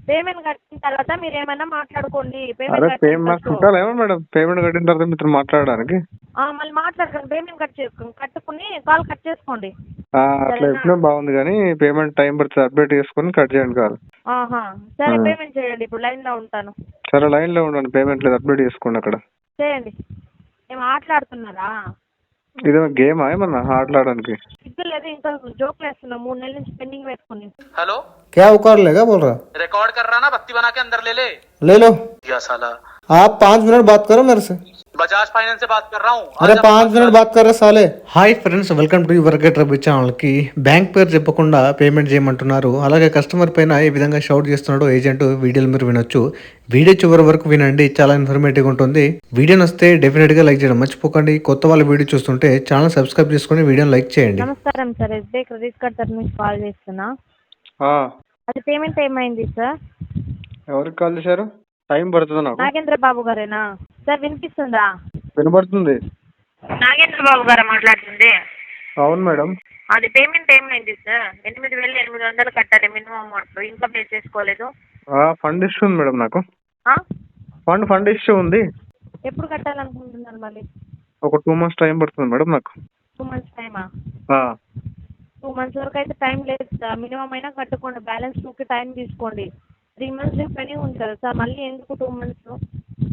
Payment కట్టిన తర్వాత మీరు ఏమైనా మాట్లాడుకోండి. అరే మాకు చుట్టాలేమో మేడం పేమెంట్ కట్టిన తర్వాత మీతో మాట్లాడడానికి. మళ్ళీ మాట్లాడకండి. పేమెంట్ కట్టుకుని కాల్ కట్ చేసుకోండి. అట్లా చెప్పినా బాగుంది కానీ పేమెంట్ టైం పడుతుంది, అప్డేట్ చేసుకుని కట్ చేయండి కాల్. సరే పేమెంట్ చేయండి. ఇప్పుడు లైన్ లో ఉంటాను. సరే లైన్ లో ఉండండి, పేమెంట్ లేదు అప్డేట్ చేసుకోండి అక్కడ. చేయండి. ఏం ఆటలాడుతున్నారా? ఇదే గేమా ఏమన్నా ఆటలాడడానికి? సిగ్గు లేదు, ఇంకా జోక్ వేస్తున్నా. 3 నెలల నుంచి పెండింగ్ పెట్టుకుని. हेलो क्या उकार लेगा बोल रहा? रिकॉर्ड कर रहा ना, बत्ती बना के अंदर ले लो। या साला आप 5 मिनट बात करो मेरे से। बजाज फाइनेंस से बात कर रहा हूँ। అరే 5 మినిట్ బాత్ కర్రే సాలే. Hi friends, welcome to your get rabi ఛానల్కి. బ్యాంక్ పేరు చెప్పకుండా పేమెంట్ చేయమంటున్నారు, అలాగే కస్టమర్ పైన ఏ విధంగా షౌట్ చేస్తున్నాడో ఏజెంట్ వీడియోలు మీరు వినొచ్చు. వీడియో చివరి వరకు వినండి, చాలా ఇన్ఫర్మేటివ్ ఉంటుంది. వీడియో నచ్చితే డెఫినెట్గా లైక్ చేయడం మర్చిపోకండి. కొత్త వాళ్ళ వీడియో చూస్తుంటే ఛానల్ సబ్స్క్రైబ్ చేసుకుని వీడియోని లైక్ చేయండి. నమస్కారం సార్, ఎస్బీఐ క్రెడిట్ కార్డ్ తరఫు నుంచి కాల్ చేస్తున్నా. అది పేమెంట్ ఏమైంది సార్? ఎవరికి కాల్ చేశారు? టైం పడుతుంది నాకు. నాగేంద్ర బాబు గారేనా సార్? వినిపిస్తుందా? వినబడుతుంది. నాగేంద్ర బాబు గారా మాట్లాడుతుంది? అవును మేడం. అది పేమెంట్ ఏమైంది సార్? 8,800 కట్టాలి మినిమం అమౌంట్, ఇంకా పే చేసుకోలేదు. ఫండ్ ఇష్యూ ఉంది మేడం నాకు. ఫండ్ ఇష్యూ ఉంది. ఎప్పుడు కట్టాలనుకుంటున్నారు మళ్ళీ? ఒక 2 months టైం పడుతుంది మేడం నాకు. 2 months టైమా? 2 months వరకు అయితే టైం లేదు సార్. మినిమం అయినా కట్టుకోండి, బ్యాలెన్స్ 2కి టైం తీసుకోండి. 3 months పెండింగ్ ఉంది కదా సార్, మళ్ళీ ఎందుకు 2 months?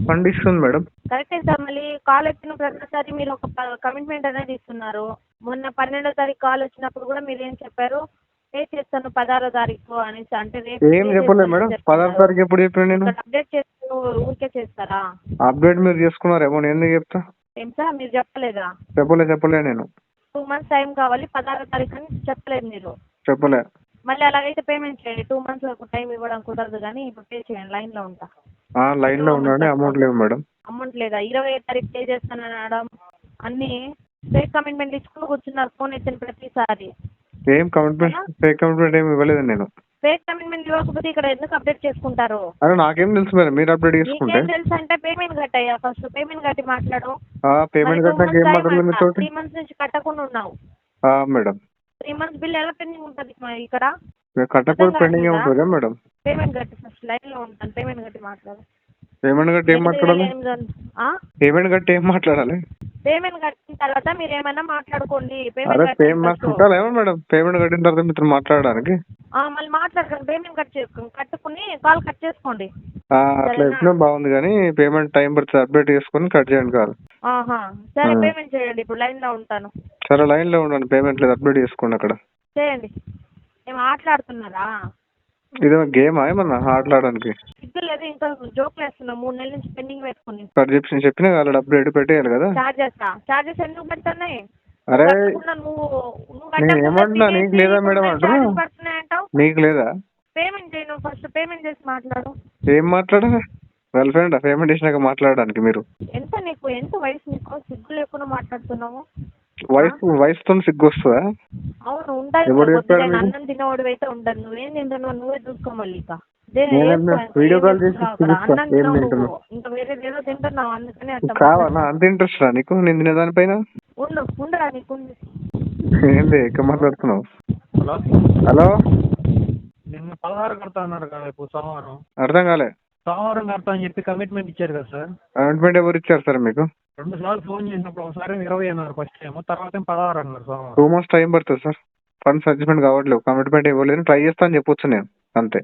ఫండ్ ఇష్యూ ఉంది మేడం. కరెక్టే సార్. మళ్ళీ కాల్ వచ్చిన ప్రతిసారి మీరు ఒక కమిట్మెంట్ అనేది ఇస్తున్నారు. మొన్న 12వ తారీఖు కాల్ వచ్చినప్పుడు కూడా మీరు ఏం చెప్పారు? పే చేస్తాను 16వ తారీఖు అనేసి. అంటే ఏం చెప్పలేదు మేడం. 16వ తారీఖు ఎప్పుడు చెప్పాను నేను? అప్డేట్ చేస్తూ ఊరికే చేస్తారా? అప్డేట్ మీరు చేసుకున్నారేమో, నేను ఎందుకు చెప్తా? ఏం సార్ మీరు చెప్పలేదా? చెప్పలే నేను. 2 months టైం కావాలి, 16వ తారీఖు అని చెప్పలేదు మీరు. చెప్పలే. మళ్ళీ అలాగైతే పేమెంట్ చేయండి. 2 months వరకు టైం ఇవ్వడం కుదరదు, కానీ ఇప్పుడు పే చేయండి. లైన్ లో ఉంటా. లైన్ లో ఉండండి. అమౌంట్ లేవు మేడం. అమౌంట్ లేదా? 20వ తారీఖు పే చేస్తానని అనడం, అన్ని ఫేక్ కమిట్మెంట్ ఇచ్చుకుని కూర్చున్నారు ఫోన్ ఎత్తిన ప్రతిసారి. ఏం ఫేక్ కమిట్మెంట్ ఏమి ఇవ్వలేదు నేను. ఫేక్ కమిట్మెంట్ ఇవ్వకపోతే ఇక్కడ ఎందుకు అప్డేట్ చేసుకుంటారు? అరే నాకేం తెలుసు మేడం, మీరు అప్డేట్ చేసుకుంటే. తెలుసు అంటే పేమెంట్ కట్టయ్యా, ఫస్ట్ పేమెంట్ కట్టి మాట్లాడు. పేమెంట్ కట్టినాక ఏం మాట్లాడలేదు మీతో? 3 months నుంచి కట్టకుండా ఉన్నావు మేడం. 3 months బిల్ ఎలా పెండింగ్ ఉంటుంది ఇక్కడ? కట్టకపోతే పెండింగ్ ఉంటుంది మేడం. పేమెంట్ కట్టి ఫస్ట్ లైన్ లో ఉంటాను. పేమెంట్ కట్టి మాట్లాడు. పేమెంట్ కట్టి ఏం మాట్లాడాలి? పేమెంట్ కట్టిన తర్వాత మీరు ఏమైనా మాట్లాడుకోండి. మాకు చుట్టాలేమో మేడం పేమెంట్ కట్టిన తర్వాత మీతో మాట్లాడడానికి. మళ్ళీ మాట్లాడకండి. పేమెంట్ కట్టుకుని కాల్ కట్ చేసుకోండి. అట్లా చెప్పినా బాగుంది కానీ పేమెంట్ టైం పడుతుంది, అప్డేట్ చేసుకుని కట్ చేయండి కాల్. సరే పేమెంట్ చేయండి. ఇప్పుడు లైన్ లో ఉంటాను. సరే లైన్ లో ఉండండి, పేమెంట్ లేదు అప్డేట్ చేసుకోండి అక్కడ. చేయండి. ఏం ఆటలాడుతున్నారా? ఇదే గేమా ఏమన్నా ఆటలాడడానికి? సిగ్గు లేదు, ఇంకా జోక్ వేస్తున్నా. 3 నెలల నుంచి పెండింగ్ పెట్టుకుని. చెప్పినా కదా అప్డేట్ పెట్టేయాలి కదా. చార్జెస్ ఎందుకు పెడుతున్నాయి? అరే నేను ఏమంటున్నా, నీకు లేదా మేడం అంటున్నా? నీకు లేదా? పేమెంట్ చేయను, ఫస్ట్ పేమెంట్ చేసి మాట్లాడు. ఏం మాట్లాడాలి? గర్ల్ ఫ్రెండ్ పేమెంట్ చేసినాక మాట్లాడడానికి మీరు? ఎంత వయసు నీకు? సిగ్గు లేకుండా మాట్లాడుతున్నావు. వయసుతో సిగ్గు వస్తుందా? అవును ఉండాలి. అన్నం తినవాడు అయితే ఉండదు. నువ్వేం తింటున్నావు నువ్వే చూసుకో. మళ్ళీ వీడియో కాల్ చేసి ఇంకా వేరేదేదో తింటున్నావు, అందుకని కావాలా? అంత ఇంట్రెస్ట్ రా నీకు నేను తినేదానిపైన? ఉండరా నీకు? ఏంటి ఎక్కడ మాట్లాడుతున్నావు? హలో నిన్న 16 కడతా అన్నారు కదా, ఇప్పుడు సోమవారం. అర్థం కాలే. సోమవారం కడతా అని చెప్పి కమిట్మెంట్ ఇచ్చారు కదా సార్. కమిట్మెంట్ ఎవరు ఇచ్చారు సార్ మీకు? 2 సార్లు ఫోన్ చేసినప్పుడు ఒకసారి 20 అన్నారు ఫస్ట్ టైం, తర్వాత 16 అన్నారు సోమవారం. 2 months టైం పడుతుంది సార్. ఫండ్స్ అడ్జస్ట్మెంట్ కావట్లేదు, కమిట్మెంట్ ఇవ్వలేదు. ట్రై చేస్తా అని చెప్పొచ్చు నేను, అంతే.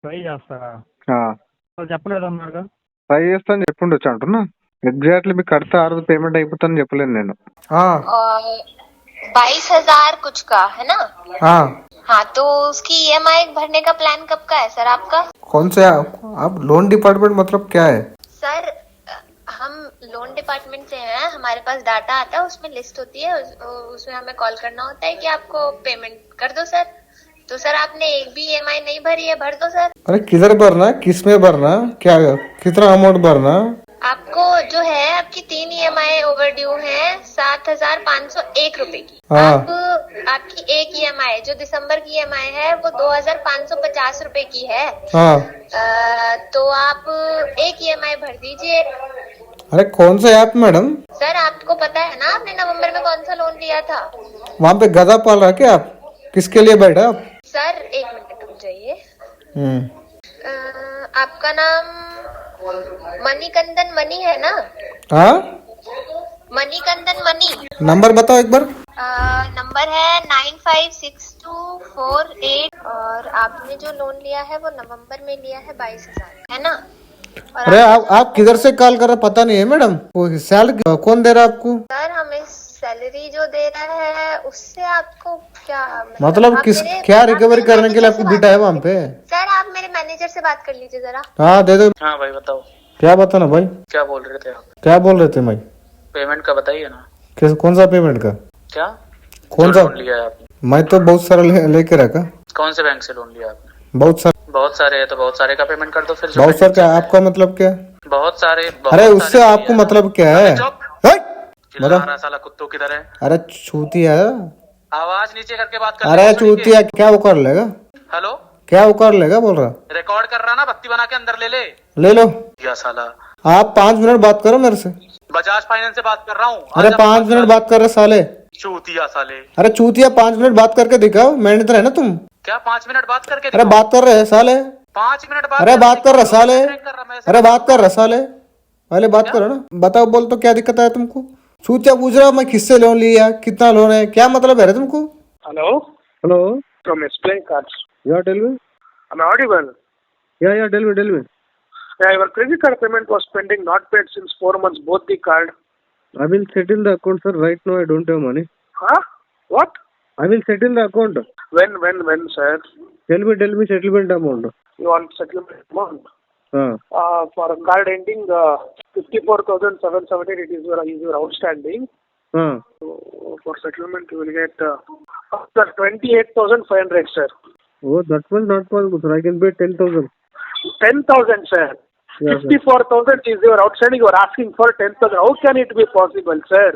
ట్రై చేస్తారా? చెప్పలేదు అన్నారు. ట్రై చేస్తా అని చెప్పుండొచ్చు అంటున్నా. ఎగ్జాక్ట్లీ మీకు కడితే 6 రోజు పేమెంట్ అయిపోతుందని చెప్పలేను నేను. 22,000 कुछ का है ना? हाँ तो उसकी EMI भरने का प्लान कब का है सर आपका? कौन से आप लोन डिपार्टमेंट मतलब क्या है? सर हम लोन डिपार्टमेंट से हैं, हमारे पास डाटा आता है, उसमें लिस्ट होती है, उसमें हमें कॉल करना होता है कि आपको पेमेंट कर दो सर. तो सर आपने एक भी EMI नहीं भरी है, भर दो सर. अरे किधर भरना, किस में भरना, क्या कितना अमाउंट भरना? आपको जो है आपकी 3 EMI ओवर ड्यू है 7,501 रुपए की. आपकी एक EMI जो दिसंबर की EMI है वो 2,550 रुपए की है. तो आप एक EMI भर दीजिए. अरे कौन सा ऐप मैडम? सर आपको पता है ना, आपने नवंबर में कौन सा लोन लिया था? वहाँ पे गधा पाल रहा क्या आप? किसके लिए बैठा आप? सर 1 मिनट रुक जाइए. आपका नाम मणिकंदन मणि है ना? हाँ, मणिकंदन मणि। नंबर बताओ एक बार। नंबर है 956248 और आपने जो लोन लिया है वो नवंबर में लिया है 22,000 है ना? और अरे आप किधर से कॉल कर रहे पता नहीं है मैडम, वो सैलरी कौन दे रहा है आपको? सर हमें सैलरी जो दे रहा है उससे आपको क्या मतलब आप किस मेरे- क्या आप रिकवरी मेरे करने के लिए मैनेजर आपको से बिठा है बात- वहाँ पे? सर आप मेरे मैनेजर से बात कर लीजिए जरा। हाँ दे दो। हाँ भाई बताओ, क्या बताना भाई, क्या बोल रहे थे आप? क्या बोल रहे थे भाई? पेमेंट का बताइए ना। कौन सा पेमेंट का? क्या कौन जो सा? लोन लिया है आपने? मैं तो बहुत सारा लेके रखा, कौन से बैंक से लोन लिया आपने? बहुत सारा। बहुत सारे है तो बहुत सारे का पेमेंट कर दो फिर। जो बहुत सारा pending क्या चल रहा है। आपका मतलब क्या? बहुत सारे अरे उससे आपको मतलब क्या है? चुप, हट! चिल्ला मतलब रहा साला कुत्तों किधर है? अरे चूतिया, आवाज नीचे करके बात कर। अरे चूतिया क्या उखाड़ लेगा? हेलो, क्या उखाड़ लेगा बोल रहा? रिकॉर्ड कर रहा ना, बत्ती बना के अंदर ले ले। ले लो, या साला, आप 5 मिनट बात करो मेरे से। बजाज फाइनेंस से बात कर रहा हूँ। अरे 5 मिनट बात कर रहे साले। चूतिया साले। अरे चूतिया 5 मिनट बात करके दिखाओ, मैनेजर है ना तुम? क्या 5 मिनट बात करके अरे दिखाओ? बात कर रहे हैं साले। 5 मिनट बात अरे बात कर रहे साले। कर रहा मैं। अरे बात कर रहे साले, पहले बात करो ना। बताओ, बोल तो क्या दिक्कत है तुमको? चूतिया पूछ रहा मैं किससे लोन लिया, कितना लोन है, क्या मतलब है रे तुमको? Hello, Hello. from SBI Cards. Yeah, tell me. Am I audible? Yeah, tell me. Yeah, your credit card payment was pending, not paid since 4 months, both the card. I will settle the account, sir. Right now, I don't have money. Huh? What? I will settle the account. When, sir? Tell me settlement amount. You want settlement amount? हाँ. For a card ending 54,778, it is your outstanding. हाँ. So, for settlement, you will get 28,500, sir. Oh, that was not possible, sir. I can pay 10,000. 10,000, sir. Yeah, sir. 54,000 is your outstanding. You are asking for 10,000. How can it be possible, sir?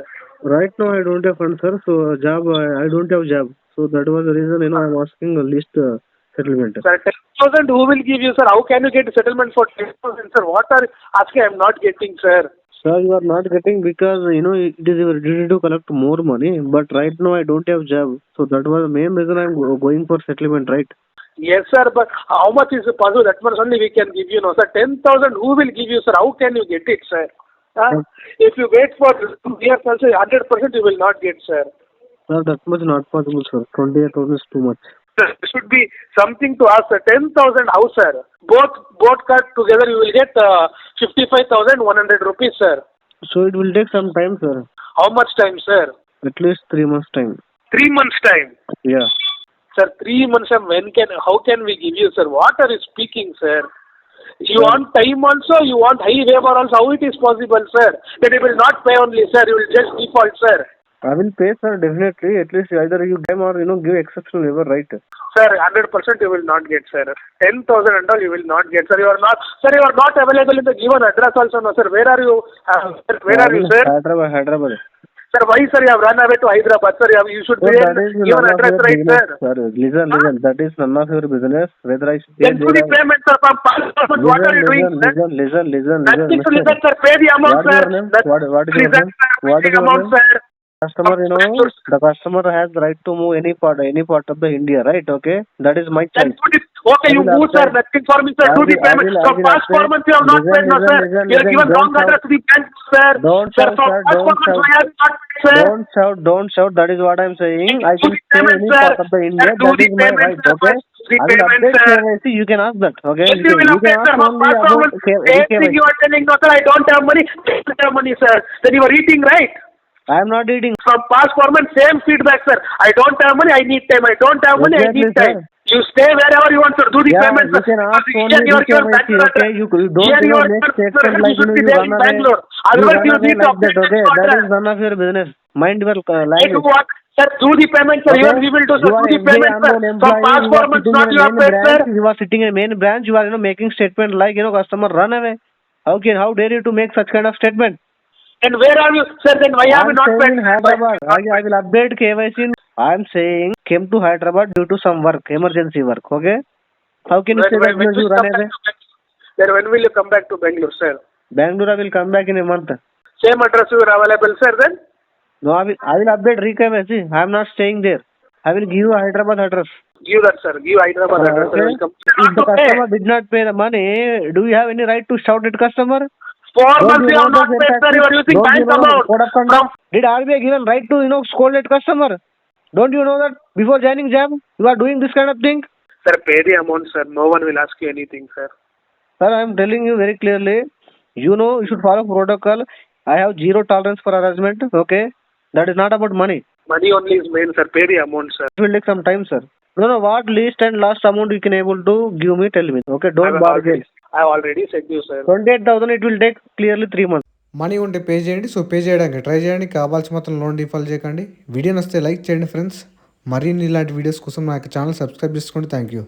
Right now, I don't have funds, sir. So, job, I don't have job. So, that was the reason, I'm asking a list settlement. Sir, 10,000 who will give you, sir? How can you get settlement for 10,000, sir? What are asking? I am not getting, sir. Sir, you are not getting because, it is your duty to collect more money. But right now, I don't have job. So, that was the main reason I am going for settlement, right? Yes, sir, but how much is possible? That much only we can give you, no, sir. 10,000 who will give you, sir? How can you get it, sir? If you wait for years also, 100% you will not get, sir. Sir, that much not possible, sir. 28,000 is too much. There should be something to ask, sir. 10,000 how, sir? Both cut together, you will get 55,100 rupees, sir. So, it will take some time, sir. How much time, sir? At least 3 months time. 3 months time. Yeah. Sir, 3 months time, how can we give you, sir? What are you speaking, sir? You want time also, you want high waiver also, how it is possible, sir? That you will not pay only, sir, you will just default, sir. I will pay, sir, definitely. At least either you give or, give exceptional waiver, right? Sir, 100% you will not get, sir. 10,000 and all you will not get, sir. You are not available in the given address also, no, sir. Where are you, sir? Hyderabad. Sir, why, sir, you have run away to Hyderabad, sir? You should be in given address, right, sir? Sir, listen, that is none of your business. Whether I should Then do the payment, sir, from passport. What are you doing, sir? Listen. Nothing to listen, sir. Pay the amount, What is sir. your name? What is your Listen, name? sir. What Pay is the your amount, name? sir. Customer, the customer has the right to move any part of the India, right? Okay, that is my Then choice. put it. Okay, you move, sir. Nothing for me, sir. Do the payment. From past 4 months you have not paid, no, sir. You have given wrong address to the bank, sir. Don't Sir, shout, from sir. past 4 months you have not paid, sir. Don't shout. That is what I am saying. I Do can the stay payment, any sir. part of the India. Sir, do That the is my payment, right. sir. Okay. The I will payment, update sir. KYC. You can ask that. Okay. Yes, you will You update, can sir. ask From only past 4 about months, anything you are telling, no, sir, I don't have money. I don't have money, sir. Then you are eating, right? I am not eating. From past 4 months, same feedback, sir. I don't have money, I need time. I don't have money, I Exactly, need time. sir. You stay wherever you want, sir. Do the Yeah, payment, you sir. can ask Here only you are the given KYC, Bangalore okay? address. You don't, Here you are make given, statement sir. like, You should be you there run in away. Bangalore. You Otherwise, run you away need to like that, update okay? this That address. is none of your business. Mind your Hey, language. do what? Sir, do the payment, sir. Okay? Even we will do, sir. You are Do the SBI payment, sir. unknown From employee. past You 4 are months, sitting not in you a have main paid, sir. branch. You are sitting in a main branch. You are, making statement like, customer run away. How dare you to make such kind of statement? And where are you, sir? Then why have I you am not paid? saying in Hyderabad. I will update KYC. I am saying came to Hyderabad due to some work, emergency work. Okay. How can you say that When you run away? Then when will you come back to Bangalore, sir? Bangalore, I will come back in a month. Same address you are available, sir, then? No, I will update re-KYC. I am not staying there. I will give you a Hyderabad address. Give that, sir. Give Hyderabad address. Okay. I will come. If the customer did not pay the money, do you have any right to shout at customer? 4 Don't months you you know have not the paid, sir. You are using don't you bank know the amount. code of conduct? Did RBI given right to scold at customer? Don't you know that before joining job you are doing this kind of thing? Sir, pay the amount, sir. No one will ask you anything, sir. Sir, I am telling you very clearly. You should follow protocol. I have zero tolerance for harassment. Okay, that is not about money. Money only is main, sir. Pay the amount, sir. It will take some time, sir. No, what least and last amount you can able to give me? Tell me. Okay, don't bargain. I have already said you, sir. 28,000 it will take clearly 3 months. Money ఉంటే pay చేయండి. So pay చేయడానికి try చేయండి. కావాల్సిన మాత్రం loan default చేయకండి. Video నచ్చితే like చేయండి friends. మరిన్ని ఇలాంటి వీడియోస్ కోసం నా ఛానల్ సబ్స్క్రైబ్ చేసుకోండి. Thank you.